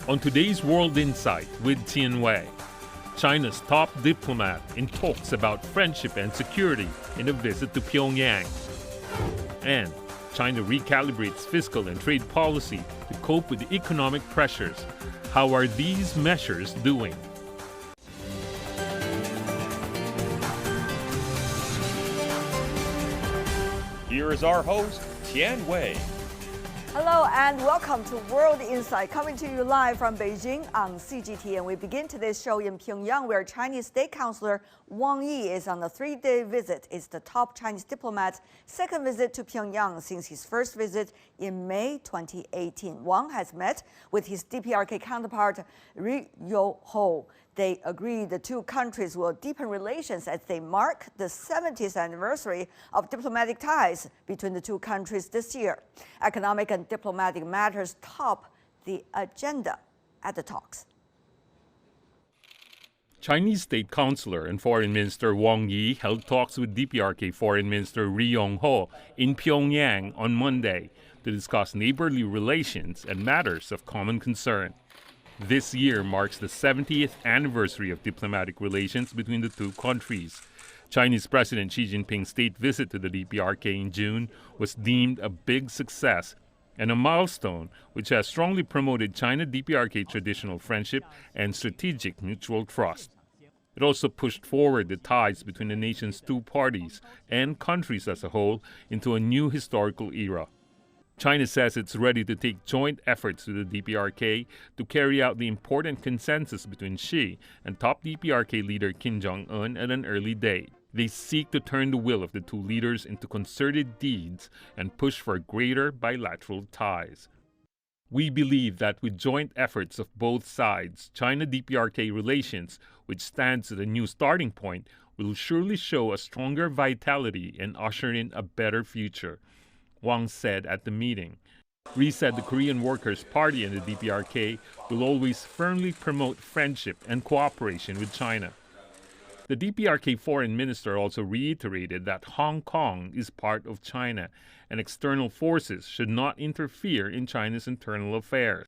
On today's World Insight with Tian Wei, China's top diplomat in talks about friendship and security in a visit to Pyongyang. And China recalibrates fiscal and trade policy to cope with the economic pressures. How are these measures doing? Here is our host, Tian Wei. Hello and welcome to World Insight, coming to you live from Beijing on CGTN. We begin today's show in Pyongyang, where Chinese State Councilor Wang Yi is on a 3-day visit. It's the top Chinese diplomat's second visit to Pyongyang since his first visit in May 2018. Wang has met with his DPRK counterpart Ri Yo-ho. They agreed the two countries will deepen relations as they mark the 70th anniversary of diplomatic ties between the two countries this year. Economic and diplomatic matters top the agenda at the talks. Chinese State Councilor and Foreign Minister Wang Yi held talks with DPRK Foreign Minister Ri Yong-ho in Pyongyang on Monday to discuss neighborly relations and matters of common concern. This year marks the 70th anniversary of diplomatic relations between the two countries. Chinese President Xi Jinping's state visit to the DPRK in June was deemed a big success and a milestone which has strongly promoted China-DPRK traditional friendship and strategic mutual trust. It also pushed forward the ties between the nation's two parties and countries as a whole into a new historical era. China says it's ready to take joint efforts with the DPRK to carry out the important consensus between Xi and top DPRK leader Kim Jong-un at an early date. They seek to turn the will of the two leaders into concerted deeds and push for greater bilateral ties. We believe that with joint efforts of both sides, China-DPRK relations, which stands at a new starting point, will surely show a stronger vitality and usher in a better future, Wang said at the meeting. Ri said the Korean Workers' Party and the DPRK will always firmly promote friendship and cooperation with China. The DPRK foreign minister also reiterated that Hong Kong is part of China and external forces should not interfere in China's internal affairs.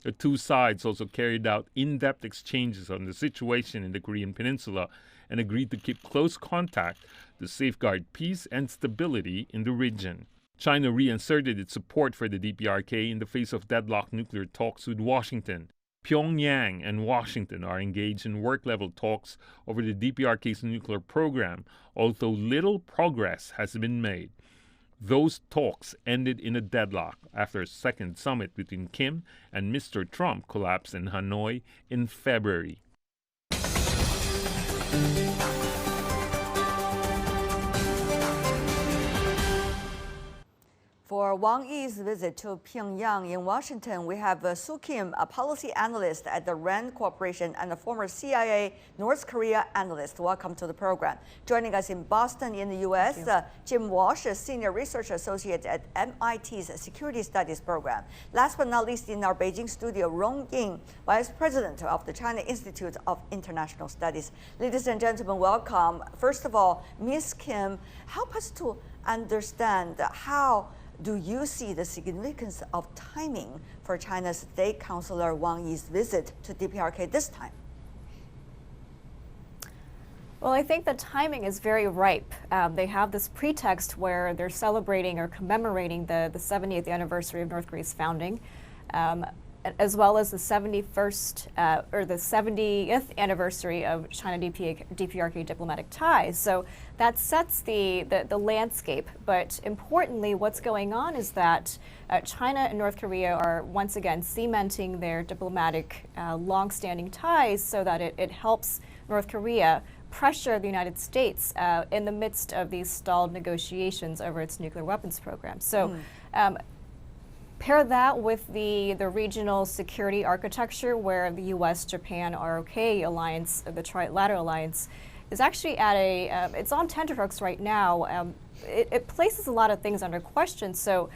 The two sides also carried out in-depth exchanges on the situation in the Korean peninsula and agreed to keep close contact to safeguard peace and stability in the region. China reasserted its support for the DPRK in the face of deadlocked nuclear talks with Washington. Pyongyang and Washington are engaged in work-level talks over the DPRK's nuclear program, although little progress has been made. Those talks ended in a deadlock after a second summit between Kim and Mr. Trump collapsed in Hanoi in February. For Wang Yi's visit to Pyongyang in Washington, we have Soo Kim, a policy analyst at the RAND Corporation and a former CIA North Korea analyst. Welcome to the program. Joining us in Boston in the U.S., Jim Walsh, a senior research associate at MIT's Security Studies program. Last but not least, in our Beijing studio, Rong Ying, vice president of the China Institute of International Studies. Ladies and gentlemen, welcome. First of all, Ms. Kim, help us to understand how do you see the significance of timing for China's State Councilor Wang Yi's visit to DPRK this time? Well, I think the timing is very ripe. They have this pretext where they're celebrating or commemorating the 70th anniversary of North Korea's founding, as well as the 71st or the 70th anniversary of China-DPRK diplomatic ties. So that sets the landscape. But importantly, what's going on is that China and North Korea are once again cementing their diplomatic long-standing ties so that it helps North Korea pressure the United States in the midst of these stalled negotiations over its nuclear weapons program. So. Pair that with the regional security architecture where the U.S.-Japan ROK alliance, the Trilateral alliance, is actually at it's on tenterhooks right now. It places a lot of things under question. So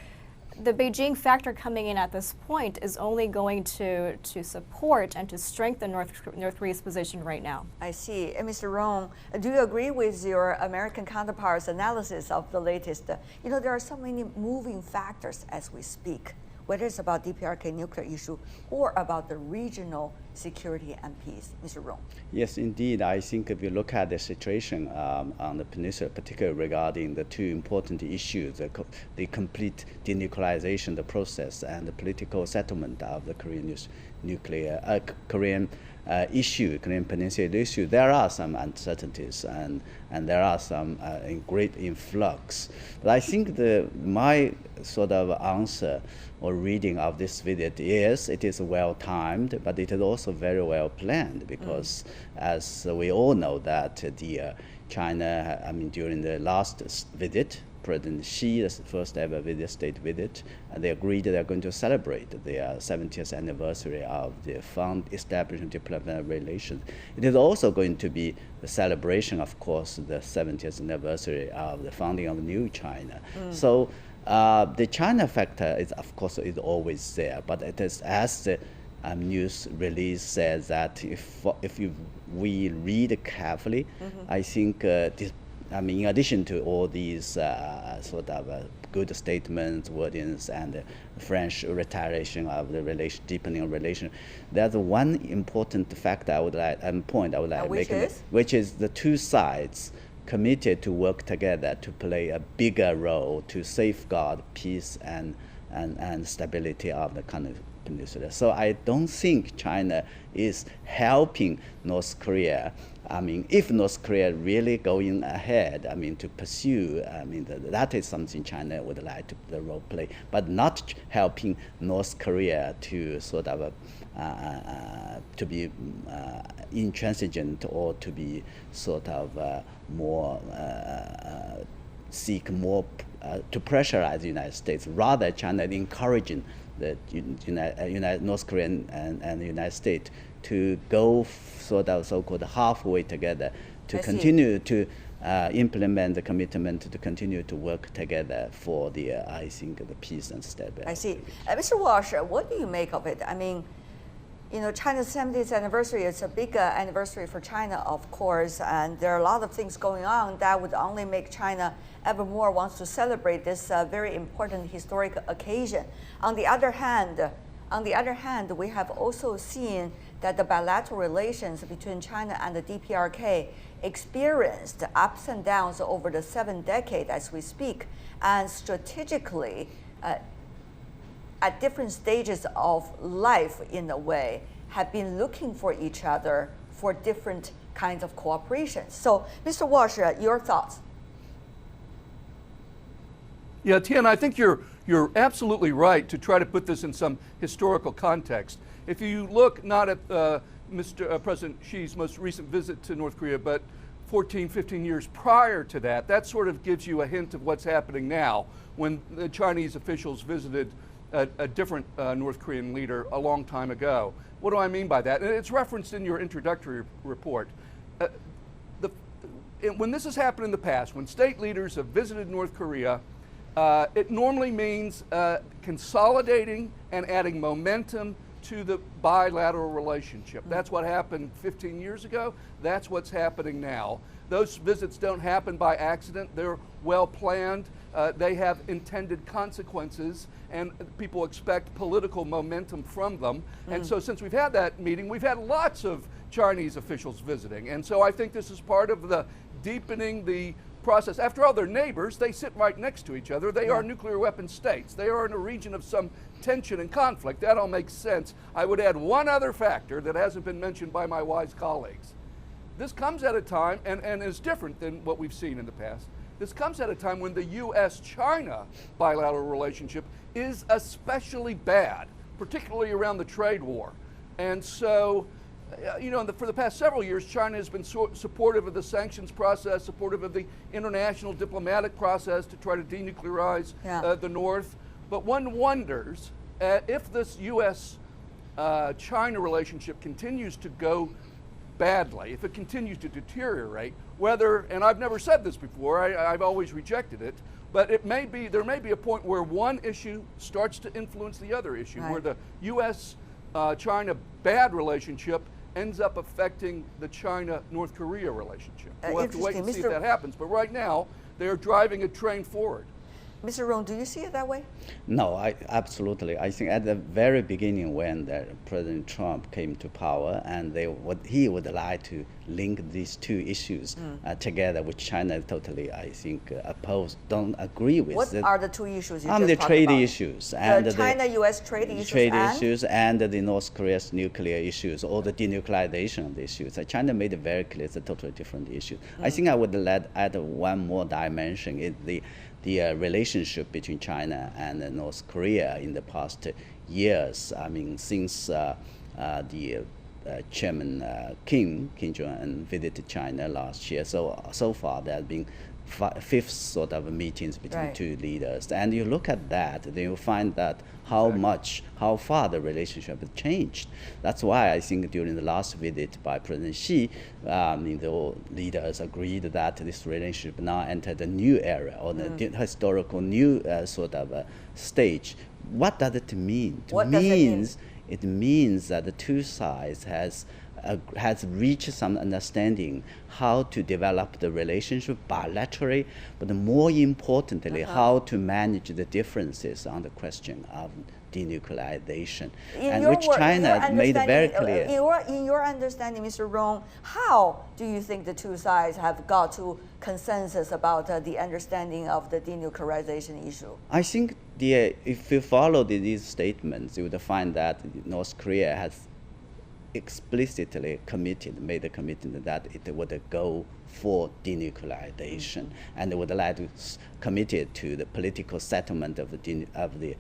the Beijing factor coming in at this point is only going to support and to strengthen North Korea's position right now. I see. And Mr. Rong, do you agree with your American counterparts' analysis of the latest? There are so many moving factors as we speak, whether it's about DPRK nuclear issue or about the regional security and peace. Mr. Rong. Yes, indeed. I think if you look at the situation on the peninsula, particularly regarding the two important issues, the complete denuclearization, the process, and the political settlement of the Korean Korean Peninsula issue, there are some uncertainties and there are some great influx. But I think my sort of answer or reading of this visit is it is well timed, but it is also very well planned because, as we all know, that China, during the last visit, President Xi's first ever state visit, they agreed they're going to celebrate their 70th anniversary of the establishment of diplomatic relations. It is also going to be the celebration, of course, the 70th anniversary of the founding of New China. So the China factor is, of course, is always there, but it is, as the news release says, that if we read carefully, I think in addition to all these good statements, wordings, and French retaliation of the deepening of relation, there's one important factor I would like to make, which is the two sides committed to work together to play a bigger role to safeguard peace and stability of the peninsula. So I don't think China is helping North Korea. If North Korea really going ahead, to pursue, that is something China would like to the role play, but not helping North Korea to sort of to be intransigent or to be sort of more seek more to pressurize the United States. Rather, China encouraging the North Korea and the United States to go sort of so-called halfway together to continue to implement the commitment to continue to work together for the peace and stability. I see. Mr. Walsh, what do you make of it? China's 70th anniversary is a big anniversary for China, of course, and there are a lot of things going on that would only make China ever more wants to celebrate this very important historic occasion. On the other hand, we have also seen that the bilateral relations between China and the DPRK experienced ups and downs over the 7 decades as we speak, and strategically at different stages of life, in a way, have been looking for each other for different kinds of cooperation. So, Mr. Walsh, your thoughts? Yeah, Tian, I think you're absolutely right to try to put this in some historical context. If you look not at President Xi's most recent visit to North Korea, but 14, 15 years prior to that, that sort of gives you a hint of what's happening now when the Chinese officials visited a different North Korean leader a long time ago. What do I mean by that? And it's referenced in your introductory report. When this has happened in the past, when state leaders have visited North Korea, it normally means consolidating and adding momentum to the bilateral relationship. That's what happened 15 years ago. That's what's happening now. Those visits don't happen by accident. They're well planned. They have intended consequences, and people expect political momentum from them. And so since we've had that meeting, we've had lots of Chinese officials visiting. And so I think this is part of the deepening the process. After all, they're neighbors. They sit right next to each other. They are nuclear weapon states. They are in a region of some tension and conflict. That all makes sense. I would add one other factor that hasn't been mentioned by my wise colleagues. This comes at a time, and is different than what we've seen in the past. This comes at a time when the U.S.-China bilateral relationship is especially bad, particularly around the trade war. And so, for the past several years, China has been supportive of the sanctions process, supportive of the international diplomatic process to try to denuclearize the North. But one wonders if this U.S.-China relationship continues to go badly, if it continues to deteriorate, whether, and I've never said this before, I've always rejected it, But there may be a point where one issue starts to influence the other issue, Right. where the U.S.-China bad relationship ends up affecting the China-North Korea relationship. We'll have to wait and see if Mr. that happens. But right now, they're driving a train forward. Mr. Rong, do you see it that way? No, absolutely. I think at the very beginning when President Trump came to power, and he would like to link these two issues together, which China totally, I think, don't agree with. What are the two issues you just the talked trade about? issues and the China-U.S. trade issues and the North Korea's nuclear issues, or the denuclearization of the issues. China made it very clear it's a totally different issue. I think I would add one more dimension is the relationship between China and North Korea in the past years. I mean, since the Chairman Kim Jong-un visited China last year, so far there have been fifth sort of meetings between two leaders. And you look at that, then you find that how far the relationship has changed. That's why I think during the last visit by President Xi, the leaders agreed that this relationship now entered a new era, or the historical new sort of stage. What does it mean? It means that the two sides has reached some understanding how to develop the relationship bilaterally, but more importantly, how to manage the differences on the question of denuclearization, which China made very clear. In your understanding, Mr. Rong, how do you think the two sides have got to consensus about the understanding of the denuclearization issue? I think if you follow these statements, you would find that North Korea has explicitly made a commitment that it would go for denuclearization, and it would like to committed to the political settlement of the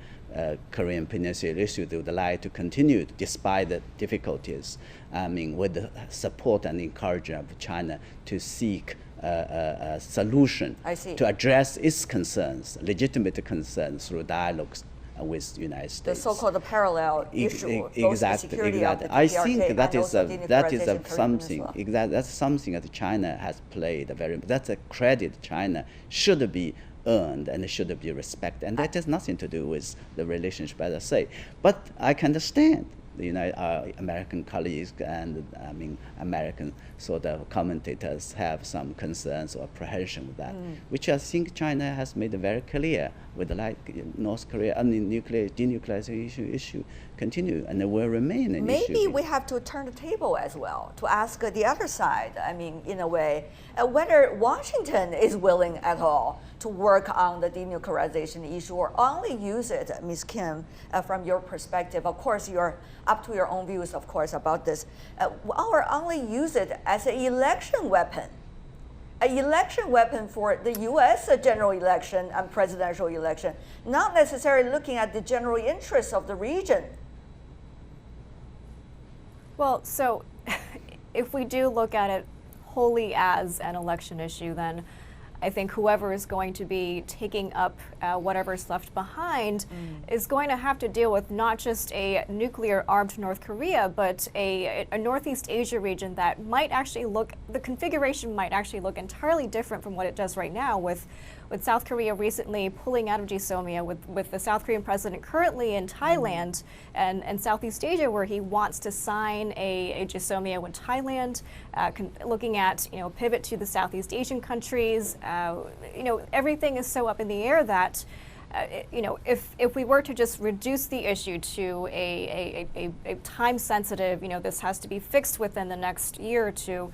Korean Peninsula issue. They would like to continue despite the difficulties. I mean, with the support and encouragement of China to seek a solution to address its concerns, legitimate concerns, through dialogues with the United States. The so-called parallel issue, exactly. I think that's something that China has played that's a credit China should be earned and should be respected, and that has nothing to do with the relationship, as I say. But I can understand our American colleagues and American sort of commentators have some concerns or apprehension with that, which I think China has made very clear with North Korea. Nuclear denuclearization issue continue and will remain an issue. Maybe we have to turn the table as well to ask the other side. I mean, in a way, whether Washington is willing at all to work on the denuclearization issue, or only use it, Ms. Kim, from your perspective. Of course, you're up to your own views, of course, about this, or only use it as an election weapon. An election weapon for the U.S. general election and presidential election, not necessarily looking at the general interests of the region. Well, so if we do look at it wholly as an election issue, then I think whoever is going to be taking up whatever's left behind is going to have to deal with not just a nuclear-armed North Korea, but a Northeast Asia region that might actually the configuration might actually look entirely different from what it does right now, with South Korea recently pulling out of GSOMIA, with the South Korean president currently in Thailand and Southeast Asia, where he wants to sign a GSOMIA with Thailand, looking at pivot to the Southeast Asian countries. Everything is so up in the air that if we were to just reduce the issue to a time-sensitive, this has to be fixed within the next year or two,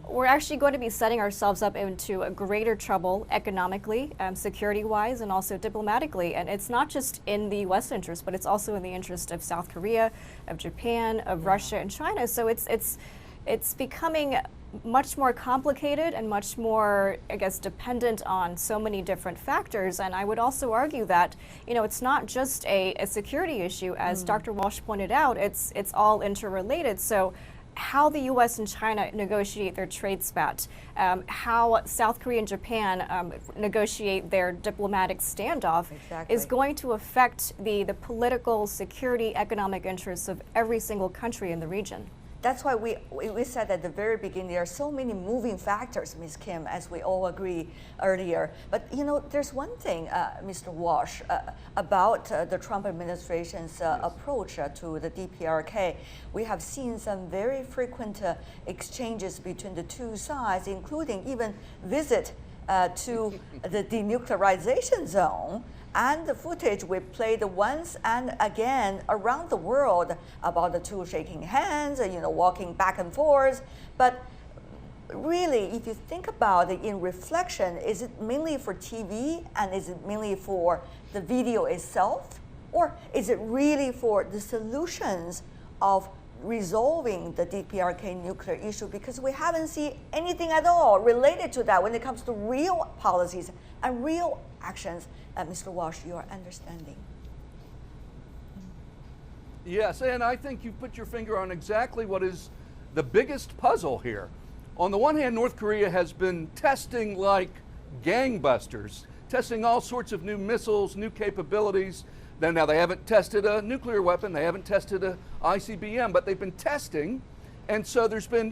we're actually going to be setting ourselves up into a greater trouble economically, security-wise, and also diplomatically. And it's not just in the U.S. interest, but it's also in the interest of South Korea, of Japan, of Russia, and China. So it's becoming much more complicated and much more, I guess, dependent on so many different factors. And I would also argue that, it's not just a security issue, as Dr. Walsh pointed out, it's all interrelated. So how the U.S. and China negotiate their trade spat, how South Korea and Japan negotiate their diplomatic standoff is going to affect the political, security, economic interests of every single country in the region. That's why we said at the very beginning there are so many moving factors, Ms. Kim, as we all agree earlier. But there's one thing, Mr. Walsh, about the Trump administration's approach to the DPRK. We have seen some very frequent exchanges between the two sides, including even visit to the denuclearization zone. And the footage we played once and again around the world about the two shaking hands, walking back and forth. But really, if you think about it in reflection, is it mainly for TV and is it mainly for the video itself? Or is it really for the solutions of resolving the DPRK nuclear issue? Because we haven't seen anything at all related to that when it comes to real policies and real actions. Mr. Walsh, your understanding. Yes, and I think you put your finger on exactly what is the biggest puzzle here. On the one hand, North Korea has been testing like gangbusters, testing all sorts of new missiles, new capabilities. Now they haven't tested a nuclear weapon, they haven't tested a ICBM, but they've been testing, and so there's been,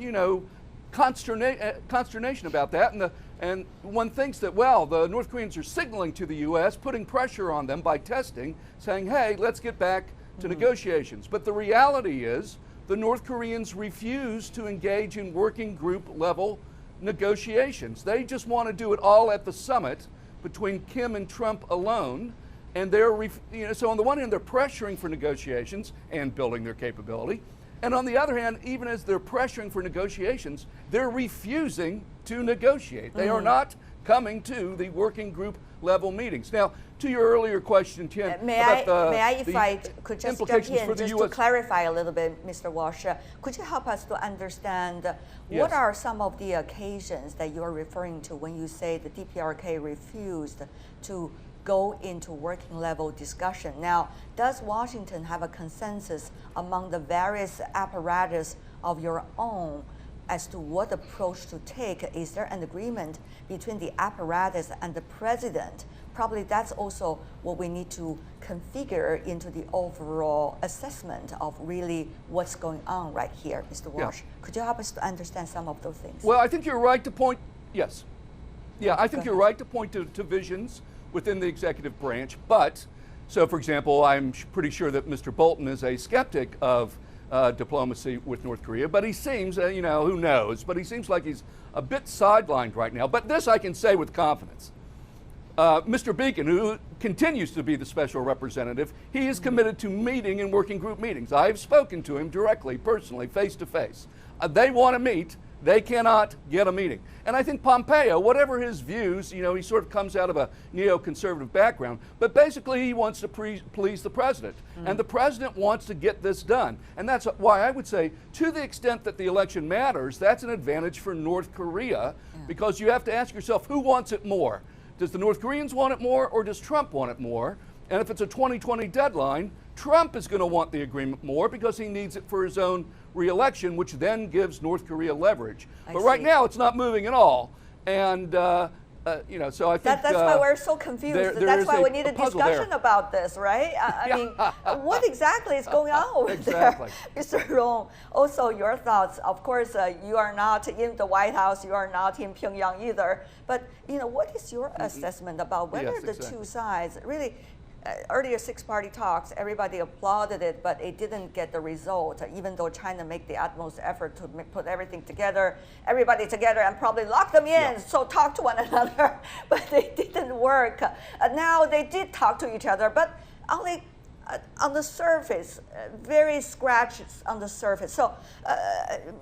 consternation about that, and one thinks that, well, the North Koreans are signaling to the U.S., putting pressure on them by testing, saying, hey, let's get back to negotiations. But the reality is the North Koreans refuse to engage in working group level negotiations. They just want to do it all at the summit between Kim and Trump alone. And so on the one hand, they're pressuring for negotiations and building their capability. And on the other hand, even as they're pressuring for negotiations, they're refusing to negotiate. They are not coming to the working group level meetings. Now, to your earlier question, Tian, if I could just jump in just to clarify a little bit, Mr. Walsh, could you help us to understand what are some of the occasions that you're referring to when you say the DPRK refused to go into working level discussion? Now, does Washington have a consensus among the various apparatus of your own as to what approach to take? Is there an agreement between the apparatus and the president? Probably that's also what we need to configure into the overall assessment of really what's going on right here, Mr. Walsh. Could you help us to understand some of those things? Well, I think you're right to point, yes. Yeah, I think you're right to point to visions within the executive branch. But, so for example, I'm pretty sure that Mr. Bolton is a skeptic of diplomacy with North Korea, but he seems, who knows, but he seems like he's a bit sidelined right now. But this I can say with confidence. Mr. Beacon, who continues to be the special representative, he is committed to meeting in working group meetings. I have spoken to him directly, personally, face to face. They want to meet. They cannot get a meeting. And I think Pompeo, whatever his views, he sort of comes out of a neoconservative background, but basically he wants to please the president. And the president wants to get this done. And that's why I would say, to the extent that the election matters, that's an advantage for North Korea, because you have to ask yourself, who wants it more? Does the North Koreans want it more, or does Trump want it more? And if it's a 2020 deadline, Trump is going to want the agreement more because he needs it for his own re-election, which then gives North Korea leverage. But right now, it's not moving at all. And, so I think that's why we're so confused. That's why we need a discussion about this, right? I mean, what exactly is going on over there? Mr. Rong, also your thoughts. Of course, you are not in the White House. You are not in Pyongyang either. But, what is your assessment about whether the two sides really, earlier six-party talks, everybody applauded it, but it didn't get the result, even though China made the utmost effort to put everything together, everybody together, and probably lock them in, so talk to one another, but they didn't work. Now they did talk to each other, but only on the surface, very scratches on the surface. So,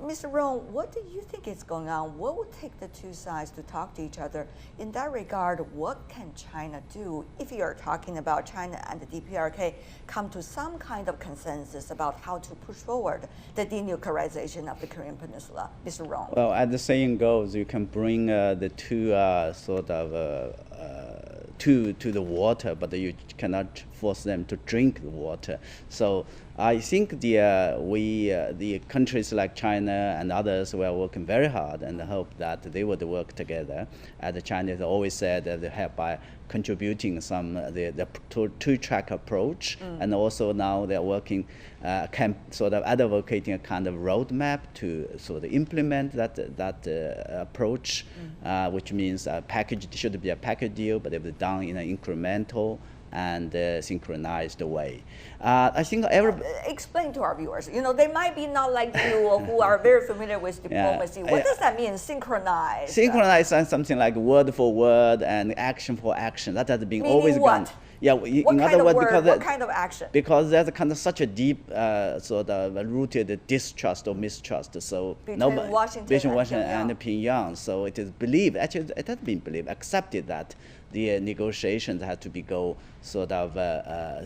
Mr. Rong, what do you think is going on? What would take the two sides to talk to each other? In that regard, what can China do if you're talking about China and the DPRK come to some kind of consensus about how to push forward the denuclearization of the Korean Peninsula? Mr. Rong. Well, as the saying goes, you can bring the two to the water, but you cannot force them to drink the water. So I think the countries like China and others were working very hard and hope that they would work together. As the Chinese always said that they help by contributing some the two-track approach, and also now they're working, sort of advocating a kind of roadmap to sort of implement that approach, which means a package should be a package deal, but it was done in an incremental and synchronized way. I think explain to our viewers. You know, they might be not like you who are very familiar with diplomacy. What does that mean, synchronized? Synchronized and something like word for word and action for action. That has been Meaning always what? gone. Yeah, What kind of word, what kind of action? Because there's a kind of such a deep sort of rooted distrust or mistrust. So Between Washington and Pyongyang. So it is believed, actually it has been believed, accepted that the negotiations have to be go sort of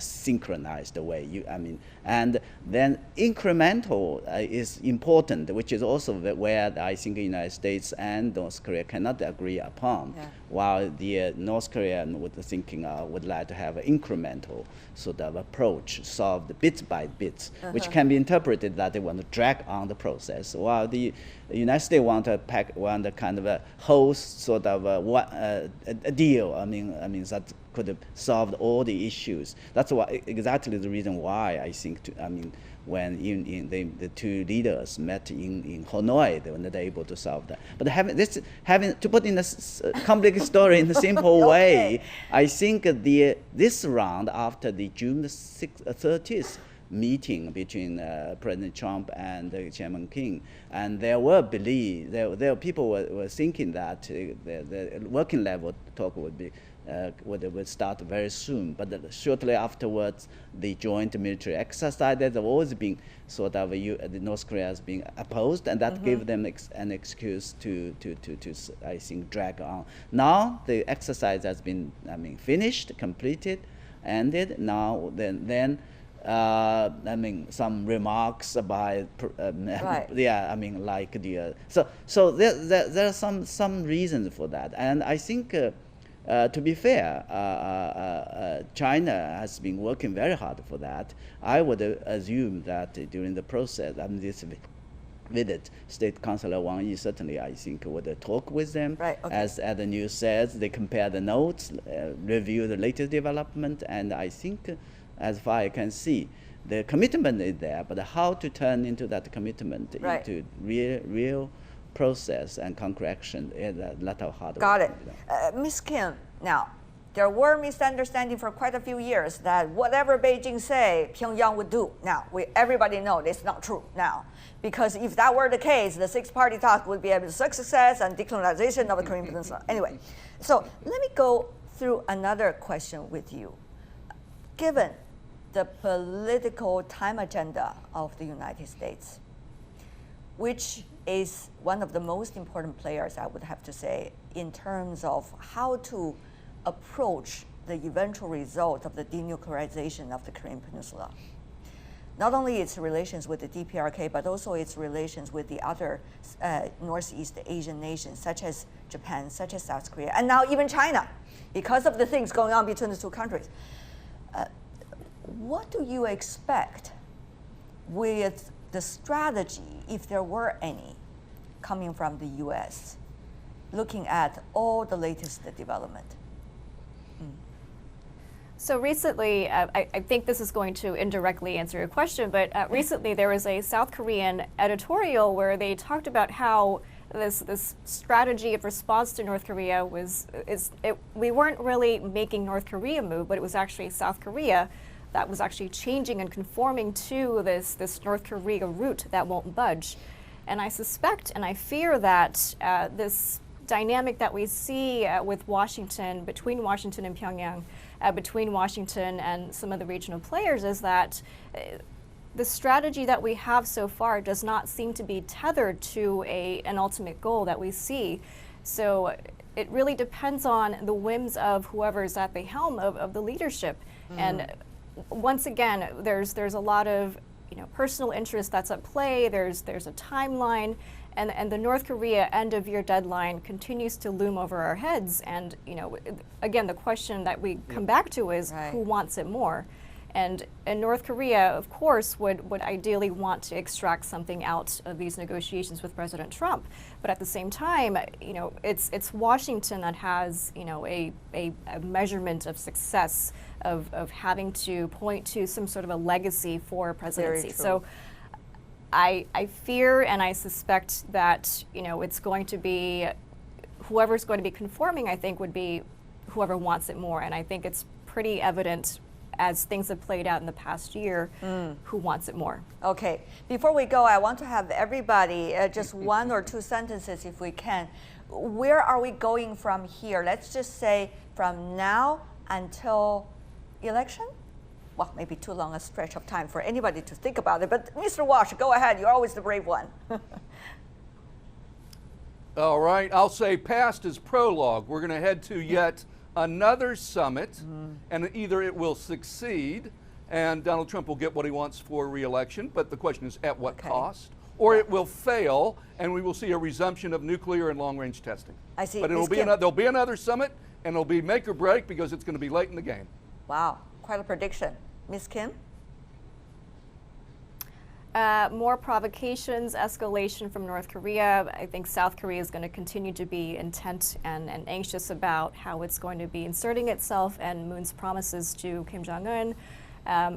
synchronized way. And then incremental is important, which is also where I think the United States and North Korea cannot agree upon. Yeah. While the North Korean would like to have an incremental sort of approach, solved bit by bit, which can be interpreted that they want to drag on the process, while the United States want a kind of a whole sort of a deal. I mean that could solve all the issues. That's exactly the reason why I think. When the two leaders met in Hanoi, they were not able to solve that. But having to put in a complex story in a simple way, I think this round after the June 30th meeting between President Trump and Chairman Kim, and there were people were thinking that the working level talk would start very soon, but shortly afterwards, the joint military exercise has always been sort of North Korea has been opposed, and that gave them an excuse to I think drag on. Now the exercise has been finished, completed, ended. Now then. Some remarks about like the so there are some reasons for that, and I think to be fair, China has been working very hard for that. I would assume that during the process, this visit, State Councilor Wang Yi certainly, I think, would talk with them. Right, okay. As the news says, they compare the notes, review the latest development, and I think, as far as I can see, the commitment is there, but how to turn into that commitment into real process and concrete action is a lot of hard work. Got it. Ms. Kim, now, there were misunderstandings for quite a few years that whatever Beijing say, Pyongyang would do. Now, everybody knows it's not true now. Because if that were the case, the six-party talk would be able to success and decolonization of the Korean Peninsula. Anyway, so let me go through another question with you. Given the political time agenda of the United States, which is one of the most important players, I would have to say, in terms of how to approach the eventual result of the denuclearization of the Korean Peninsula. Not only its relations with the DPRK, but also its relations with the other Northeast Asian nations, such as Japan, such as South Korea, and now even China, because of the things going on between the two countries. What do you expect with the strategy, if there were any, coming from the U.S., looking at all the latest development? So recently, I think this is going to indirectly answer your question, but recently there was a South Korean editorial where they talked about how this strategy of response to North Korea we weren't really making North Korea move, but it was actually South Korea that was actually changing and conforming to this North Korea route that won't budge. And I suspect and I fear that this dynamic that we see with Washington, between Washington and Pyongyang, between Washington and some of the regional players, is that the strategy that we have so far does not seem to be tethered to an ultimate goal that we see. So it really depends on the whims of whoever is at the helm of the leadership. And once again, there's a lot of personal interest that's at play. There's a timeline, and the North Korea end of year deadline continues to loom over our heads. And again, the question that we come back to is who wants it more? And North Korea, of course, would ideally want to extract something out of these negotiations with President Trump. But at the same time, it's Washington that has, a measurement of success of having to point to some sort of a legacy for presidency. So I fear and I suspect that, it's going to be whoever's going to be conforming, I think, would be whoever wants it more. And I think it's pretty evident as things have played out in the past year, who wants it more. Okay, before we go, I want to have everybody just one or two sentences if we can. Where are we going from here? Let's just say from now until election? Well, maybe too long a stretch of time for anybody to think about it, but Mr. Walsh, go ahead, you're always the brave one. All right, I'll say past is prologue. We're going to head to yet another summit, and either it will succeed and Donald Trump will get what he wants for re-election, but the question is at what cost, or it will fail and we will see a resumption of nuclear and long-range testing. I see. But there'll be another summit, and it'll be make or break because it's going to be late in the game. Wow, quite a prediction. Ms. Kim? More provocations, escalation from North Korea. I think South Korea is going to continue to be intent and anxious about how it's going to be inserting itself and Moon's promises to Kim Jong-un.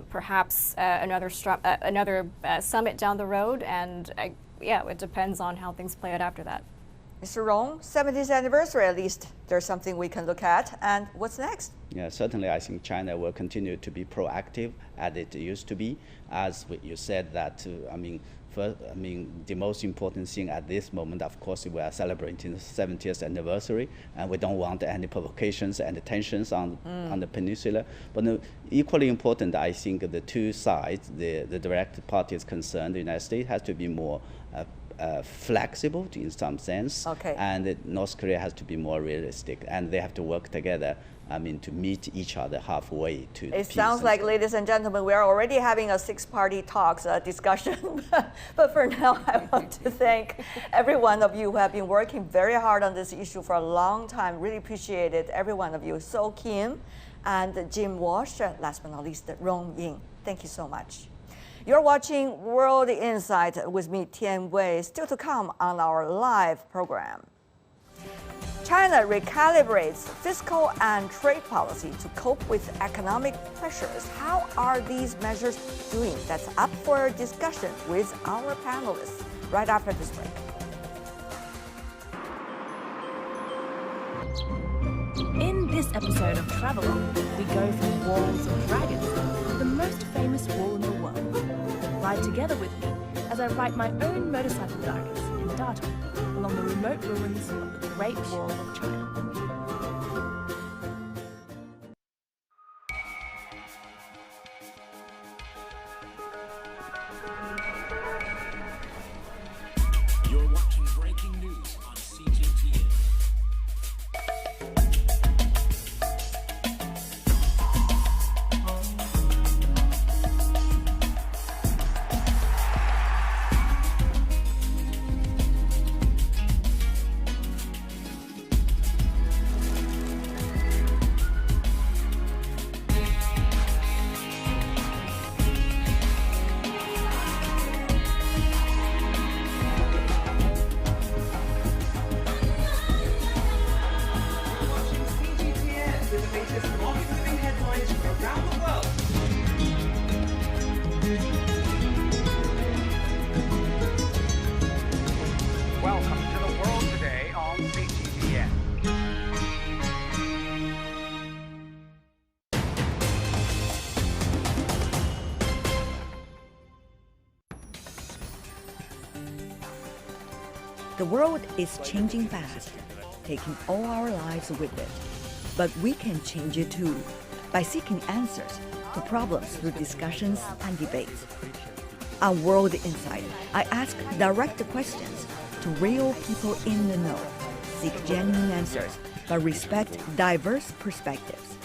Perhaps another summit down the road, and it depends on how things play out after that. Mr. Rong, 70th anniversary, at least there's something we can look at. And what's next? Yeah, certainly I think China will continue to be proactive as it used to be. As you said that, the most important thing at this moment, of course, we are celebrating the 70th anniversary, and we don't want any provocations and tensions on the peninsula. But equally important, I think the two sides, the direct parties concerned, the United States has to be more flexible in some sense, and North Korea has to be more realistic, and they have to work together. To meet each other halfway to. It sounds like, ladies and gentlemen, we are already having a six-party talks discussion. But for now, I want to thank every one of you who have been working very hard on this issue for a long time. Really appreciate it, every one of you. So Kim and Jim Walsh, last but not least, Rong Ying. Thank you so much. You're watching World Insight with me, Tian Wei. Still to come on our live program. China recalibrates fiscal and trade policy to cope with economic pressures. How are these measures doing? That's up for discussion with our panelists right after this break. In this episode of Travelogue, we go from walls of dragons to the most famous wall in the world. Ride together with me as I write my own motorcycle diaries in data along the remote ruins of the Great Wall of China. You're watching breaking news on CGTN. Welcome to the world today on CGTN. The world is changing fast, taking all our lives with it. But we can change it too, by seeking answers to problems through discussions and debates. On World Insight, I ask direct questions to real people in the know, seek genuine answers, but respect diverse perspectives.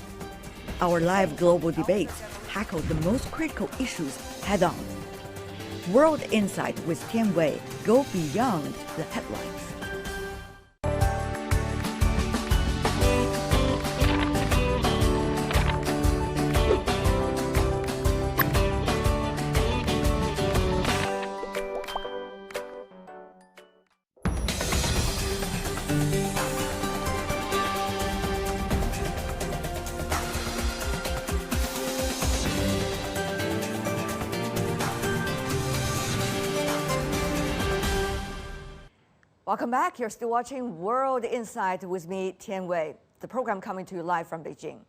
Our live global debates tackle the most critical issues head-on. World Insight with Tian Wei. Go beyond the headlines. Welcome back. You're still watching World Insight with me, Tian Wei. The program coming to you live from Beijing.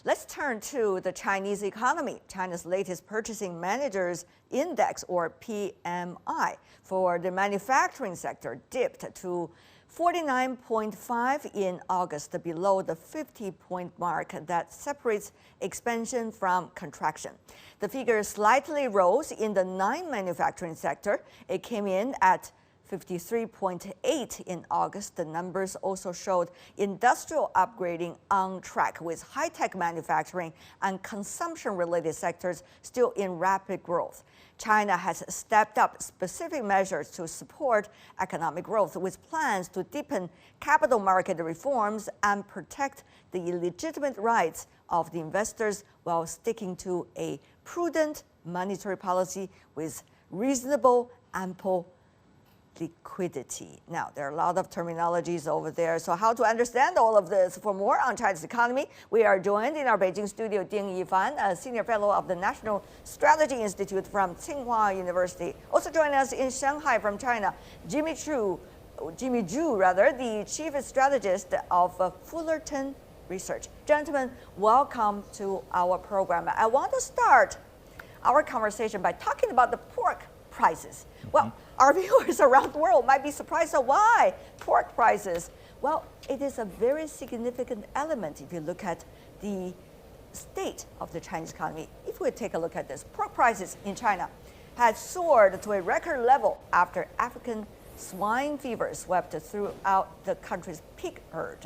Let's turn to the Chinese economy. China's latest Purchasing Managers Index, or PMI, for the manufacturing sector dipped to 49.5 in August, below the 50-point mark that separates expansion from contraction. The figure slightly rose in the non-manufacturing sector. It came in at 53.8 in August. The numbers also showed industrial upgrading on track, with high-tech manufacturing and consumption-related sectors still in rapid growth. China has stepped up specific measures to support economic growth, with plans to deepen capital market reforms and protect the legitimate rights of the investors while sticking to a prudent monetary policy with reasonable, ample liquidity. Now, there are a lot of terminologies over there. So how to understand all of this? For more on China's economy, we are joined in our Beijing studio, Ding Yifan, a senior fellow of the National Strategy Institute from Tsinghua University. Also joining us in Shanghai from China, Jimmy Zhu, the chief strategist of Fullerton Research. Gentlemen, welcome to our program. I want to start our conversation by talking about the pork prices. Well, our viewers around the world might be surprised at why pork prices. Well, it is a very significant element if you look at the state of the Chinese economy. If we take a look at this, pork prices in China had soared to a record level after African swine fever swept throughout the country's pig herd.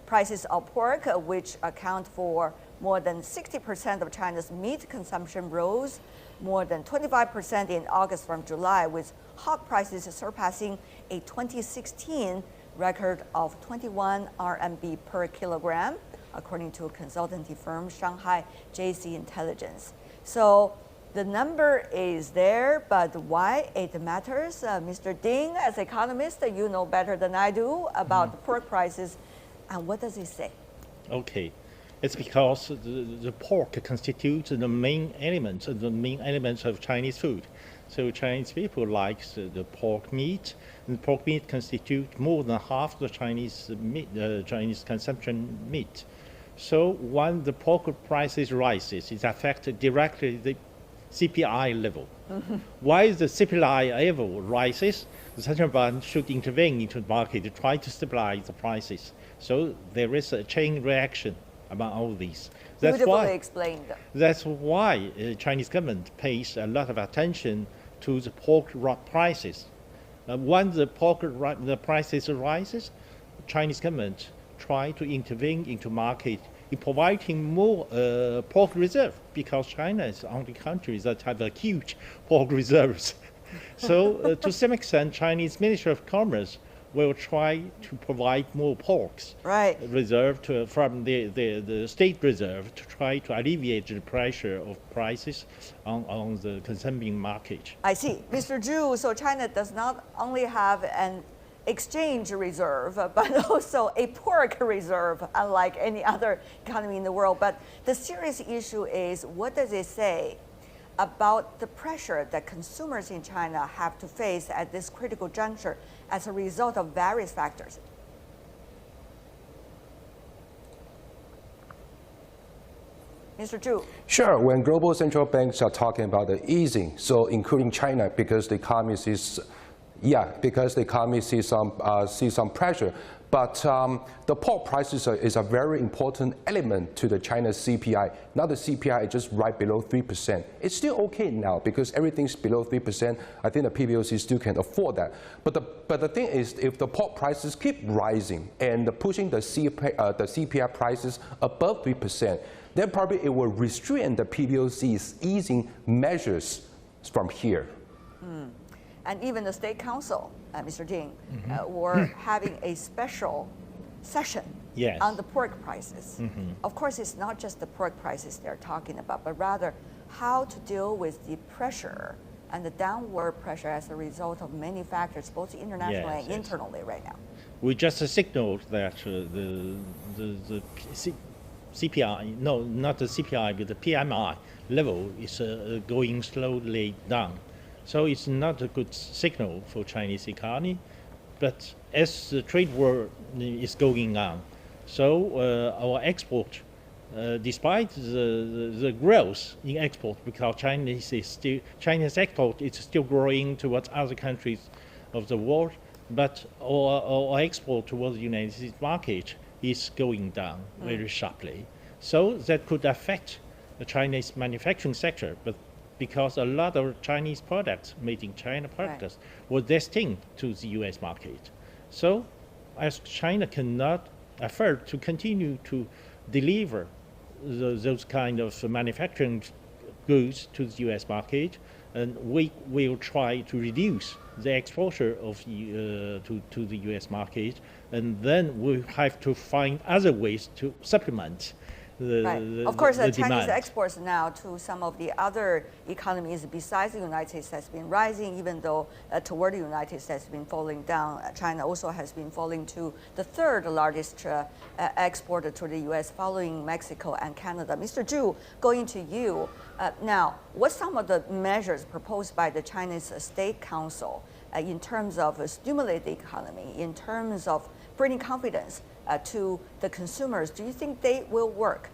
Prices of pork, which account for more than 60% of China's meat consumption, rose more than 25% in August from July, with hog prices surpassing a 2016 record of 21 RMB per kilogram, according to consultancy firm Shanghai JC Intelligence. So the number is there, but why it matters? Mr. Ding, as an economist, you know better than I do about the pork prices. And what does it say? Okay. It's because the pork constitutes the main elements of Chinese food. So Chinese people like the pork meat, and pork meat constitutes more than half the Chinese consumption meat. So when the pork prices rises, it affects directly the CPI level. Why the CPI level rises, the central bank should intervene into the market to try to stabilize the prices. So there is a chain reaction among all these. Beautifully explained. That's why Chinese government pays a lot of attention to the pork prices. When the pork prices rises, Chinese government try to intervene into market in providing more pork reserve, because China is the only country that have a huge pork reserves. So to some extent, Chinese Ministry of Commerce will try to provide more porks reserved from the state reserve to try to alleviate the pressure of prices on the consuming market. I see. Mr. Zhu, so China does not only have an exchange reserve, but also a pork reserve, unlike any other economy in the world. But the serious issue is, what does it say about the pressure that consumers in China have to face at this critical juncture as a result of various factors? Mr. Zhu. Sure. When global central banks are talking about the easing, so including China, because the economy sees some pressure. But the pork prices is a very important element to the China's CPI. Now the CPI is just right below 3%. It's still okay now because everything's below 3%. I think the PBOC still can afford that. But the thing is, if the pork prices keep rising and pushing the CPI prices above 3%, then probably it will restrain the PBOC's easing measures from here. And even the State Council, Mr. Ding, were having a special session on the pork prices. Of course, it's not just the pork prices they're talking about, but rather how to deal with the pressure and the downward pressure as a result of many factors, both internationally and internally right now. We just signaled that the CPI, no, not the CPI, but the PMI level is going slowly down. So it's not a good signal for Chinese economy. But as the trade war is going on, so our export, despite the growth in export, because China's export is still growing towards other countries of the world, but our export towards the United States market is going down very sharply. So that could affect the Chinese manufacturing sector, but because a lot of Chinese products made in China products were destined to the US market. So as China cannot afford to continue to deliver those kind of manufacturing goods to the US market, and we will try to reduce the exposure of to the US market, and then we have to find other ways to supplement Of course, Chinese demand. exports now to some of the other economies besides the United States has been rising, even though toward the United States has been falling down. China also has been falling to the third largest exporter to the U.S., following Mexico and Canada. Mr. Zhu, going to you now, what's some of the measures proposed by the Chinese State Council in terms of stimulate the economy, in terms of bringing confidence to the consumers? Do you think they will work?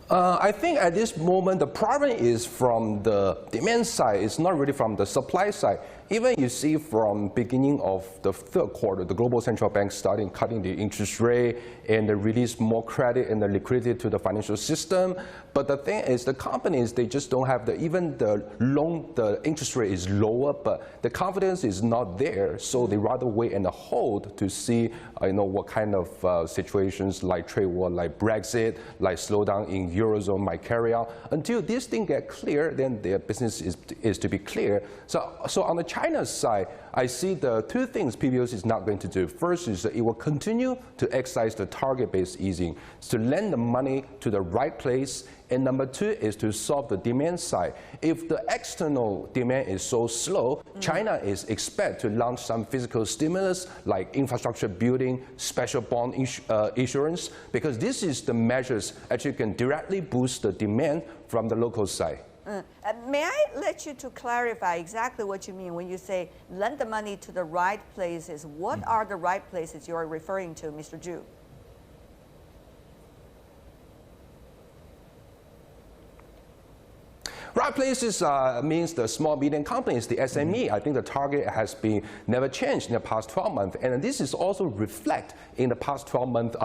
I think at this moment the problem is from the demand side. It's not really from the supply side. Even you see from beginning of the third quarter, the global central bank starting cutting the interest rate and they release more credit and the liquidity to the financial system. But the thing is, the companies, they just don't have even the interest rate is lower, but the confidence is not there. So they rather wait and hold to see, what kind of situations like trade war, like Brexit, like slowdown in Eurozone might carry out. Until these things get clear, then their business is to be clear. So on the China side, I see the two things PBOC is not going to do. First is that it will continue to exercise the target-based easing, to lend the money to the right place. And number two is to solve the demand side. If the external demand is so slow, China is expected to launch some physical stimulus like infrastructure building, special bond issuance, because this is the measures actually can directly boost the demand from the local side. May I let you to clarify exactly what you mean when you say lend the money to the right places? What are the right places you are referring to, Mr. Zhu? Right places means the small, medium companies, the SME. I think the target has been never changed in the past 12 months. And this is also reflect in the past 12 months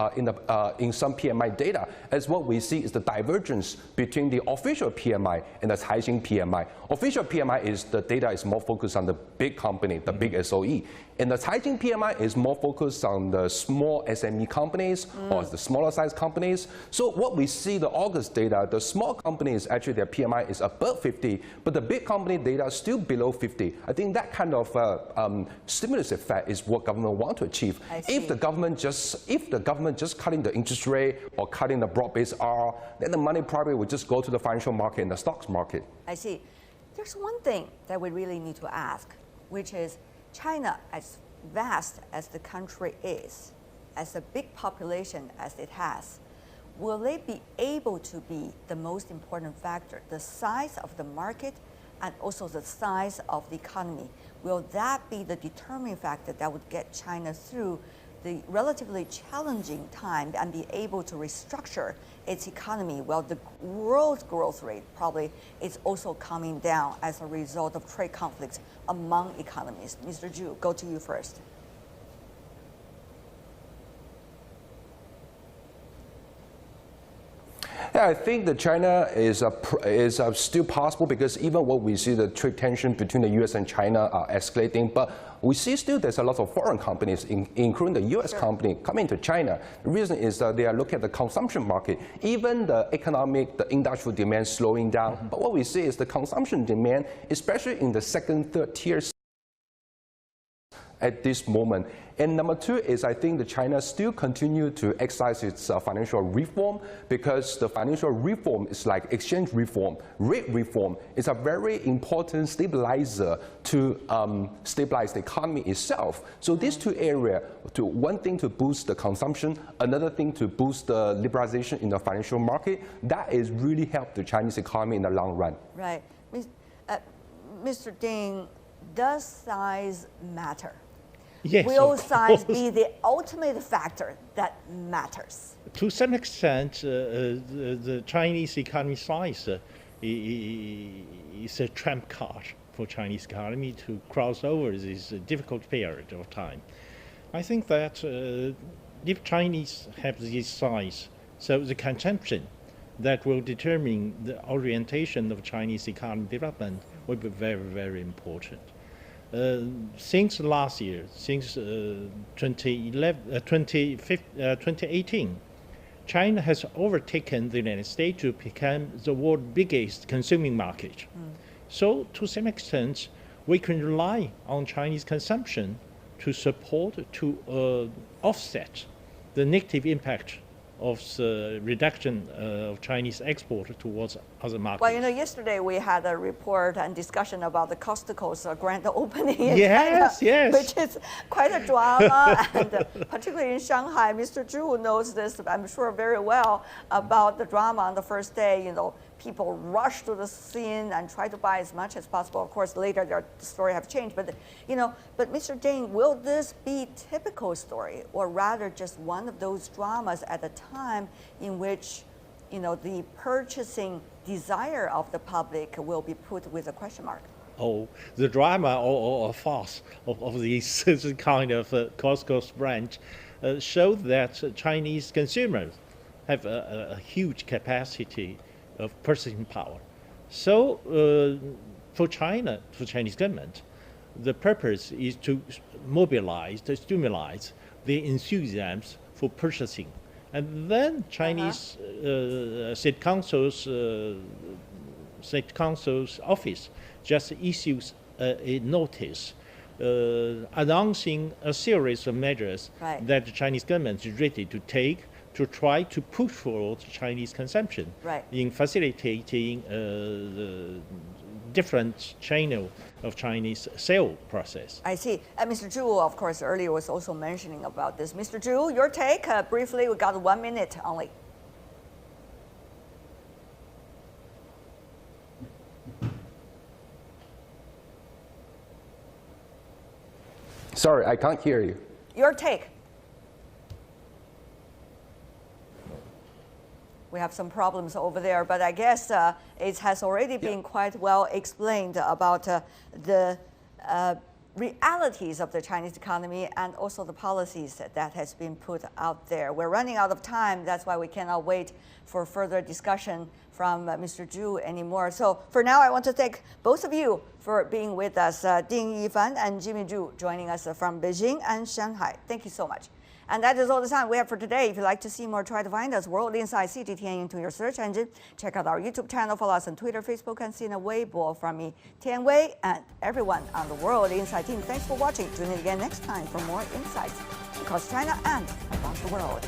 in some PMI data, as what we see is the divergence between the official PMI and the Caixin PMI. Official PMI is the data is more focused on the big company, the big SOE. And the Caixin PMI is more focused on the small SME companies or the smaller size companies. So what we see the August data, the small companies actually their PMI is above 50, but the big company data is still below 50. I think that kind of stimulus effect is what government want to achieve. If the government just cutting the interest rate or cutting the broad-based R, then the money probably would just go to the financial market and the stocks market. I see. There's one thing that we really need to ask, which is China, as vast as the country is, as a big population as it has, will they be able to be the most important factor, the size of the market and also the size of the economy? Will that be the determining factor that would get China through the relatively challenging time and be able to restructure its economy? Well, the world growth rate probably is also coming down as a result of trade conflicts among economies. Mr. Zhu, go to you first. Yeah, I think that China is still possible because even what we see the trade tension between the U.S. and China are escalating, but we see still there's a lot of foreign companies, including the U.S. company, coming to China. The reason is that they are looking at the consumption market. Even the industrial demand slowing down, but what we see is the consumption demand, especially in the second, third tier at this moment. And number two is I think that China still continue to exercise its financial reform because the financial reform is like exchange reform, rate reform. It's a very important stabilizer to stabilize the economy itself. So these two areas, one thing to boost the consumption, another thing to boost the liberalization in the financial market, that is really help the Chinese economy in the long run. Right. Mr. Ding, does size matter? Yes, will size be the ultimate factor that matters? To some extent, the Chinese economy size is a trump card for Chinese economy to cross over this difficult period of time. I think that if Chinese have this size, so the consumption that will determine the orientation of Chinese economic development will be very, very important. Since last year, since 2018, China has overtaken the United States to become the world's biggest consuming market. So to some extent, we can rely on Chinese consumption to support, to offset the negative impact of the reduction of Chinese export towards other markets. Well, you know, yesterday we had a report and discussion about the Costco's grand opening in yes, China, yes. which is quite a drama, and particularly in Shanghai. Mr. Zhu knows this, I'm sure, very well about the drama on the first day. You know, people rush to the scene and try to buy as much as possible. Of course, later the story have changed, but you know, but Mr. Ding, will this be typical story, or rather just one of those dramas at a time in which, you know, the purchasing desire of the public will be put with a question mark? Oh, the drama or farce of these kind of Costco's branch showed that Chinese consumers have a huge capacity of purchasing power. So for China, for Chinese government, the purpose is to mobilize, to stimulate the enthusiasm for purchasing. And then Chinese State Council's office just issues a notice announcing a series of measures that the Chinese government is ready to take to try to push forward Chinese consumption in facilitating the different channel of Chinese sale process. I see. Mr. Zhu, of course, earlier was also mentioning about this. Mr. Zhu, your take, briefly, we got 1 minute only. Sorry, I can't hear you. Your take. We have some problems over there, but I guess it has already been quite well explained about the realities of the Chinese economy and also the policies that has been put out there. We're running out of time. That's why we cannot wait for further discussion from Mr. Zhu anymore. So for now, I want to thank both of you for being with us, Ding Yifan and Jimmy Zhu, joining us from Beijing and Shanghai. Thank you so much. And that is all the time we have for today. If you'd like to see more, try to find us World Insight CGTN into your search engine. Check out our YouTube channel, follow us on Twitter, Facebook, and Sina Weibo. From me, Tian Wei, and everyone on the World Insight team, thanks for watching. Tune in again next time for more insights across China and around the world.